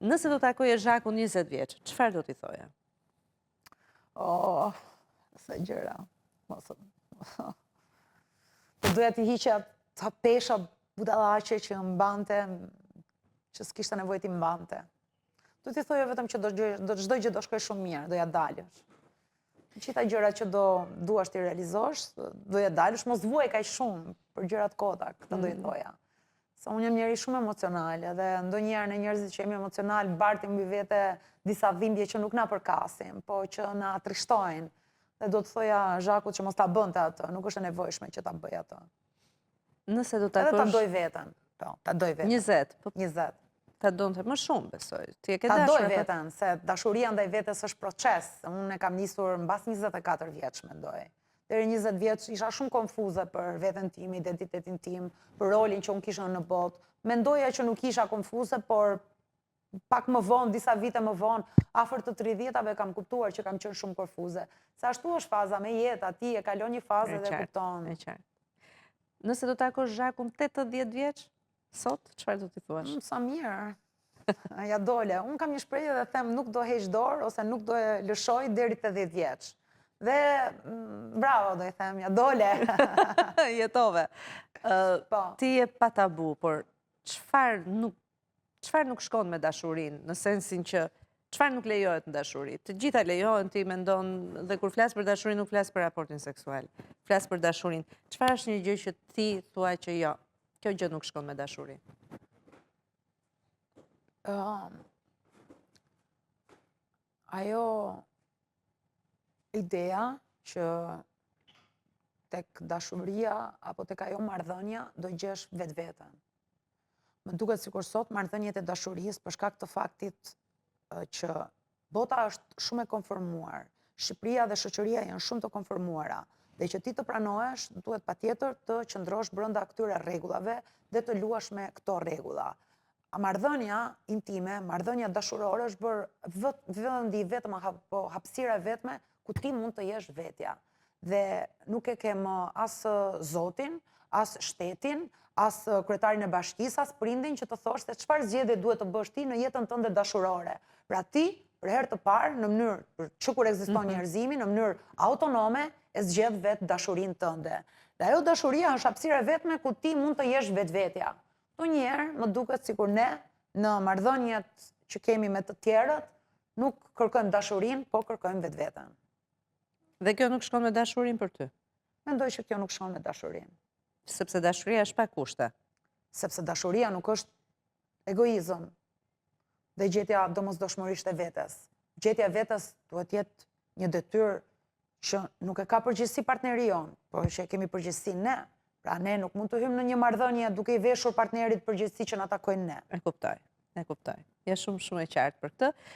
Nëse do takoje Zhakun 20 vjeç, çfarë do t'i thoja? Se gjëra. Po doja t'i hiqja të pesha budallaqe që mbante, që s'kishte nevojë t'i mbante. Do t'i thoja vetëm që çdo gjë do shkoj shumë mirë, do ja dalësh. Gjitha gjërat që duash t'i realizosh, do ja dalësh, mos vuaj kaq shumë për gjërat kota, këtë do i thoja. Se unë jam njeri shumë emocional, edhe ndonjëherë në njerëzit që jemi emocional, bartim mbi vete disa dhimbje që nuk na përkasin, po që na trishtojnë. Dhe do të thoja Zhakut që mos ta bënte atë, nuk është e nevojshme që ta bëj atë. Nëse do Edhe ta takosh doj veten. Po, ta doj veten. 20, po 20. ta donte më shumë, besoj. Ti e ke Ta dashur doj atë? veten, se dashuria ndaj vetes është proces. Unë e kam nisur mbas 24 vjeç, mendoj. Deri 20 vjeç isha shumë konfuze për veten time, identitetin tim, për rolin që unë kisha në botë. Mendoja që nuk isha konfuze, por pak më vonë, disa vite më vonë, afër të 30-ave kam kuptuar që kam qenë shumë konfuze. Se ashtu është faza me jetë, ti e kalon një fazë dhe kupton. E qartë. Nëse do takosh Zhakun 80 vjeç, sot, çfarë do t'i thuash? Sa mirë. Ja dole. Unë kam një shprehje dhe them nuk do heq dorë ose nuk do e lëshoj deri 80 vjeç. Dhe bravo do i them, ja dole. Jetove. Po. Ti je pa tabu, por çfarë nuk shkon me dashurinë, në sensin që çfarë nuk lejohet në dashuri? Të gjitha lejohen, ti mendon, dhe kur flas për dashurinë nuk flas për raportin seksual. Flas për dashurinë. Çfarë është një gjë që ti thua që jo, kjo gjë nuk shkon me dashuri? Ajo ideja që tek dashuria apo tek ajo marrëdhënia do gjesh vetveten. Më duket sikur sot marrëdhëniet e dashurisë për shkak të faktit që bota është shumë e konformuar. Shqipëria dhe shoqëria janë shumë të konformuara dhe që ti të pranohesh duhet patjetër të qëndrosh brenda këtyre rregullave dhe të luash me këto rregulla. Marrëdhënia intime, marrëdhënia dashurore është bërë vendi vetëm apo hapësira vetme ku ti mund të jesh vetja. Dhe nuk e ke më as zotin, as shtetin, as kryetarin e bashkisë, as prindin që të thosh se çfarë zgjedhje duhet të bësh ti në jetën tënde dashurore. Pra ti, për herë të parë, në mënyrë që kur ekziston njerëzimi, në mënyrë autonome, e zgjedh vetë dashurinë tënde. Dhe ajo dashuria është hapësira vetme ku ti mund të jesh vetvetja. Ndonjëherë më duket sikur ne në marrëdhëniet që kemi me të tjerët nuk kërkojmë dashurinë, po kërkojmë vetveten. Dhe kjo nuk shkon me dashurinë për ty? Mendoj që kjo nuk shkon me dashurinë. Sepse dashuria është pa kushte. Sepse dashuria nuk është egoizëm dhe gjetja domosdoshmërisht e vetes. Gjetja e vetes duhet jetë një detyrë që nuk e ka përgjegjësi partneri jon, por që e kemi përgjegjësi ne. Pra ne nuk mund të hymë në një marrëdhënie duke i veshur partnerit përgjegjësi që na takojnë ne. E kuptoj. Ja shumë e qartë për këtë.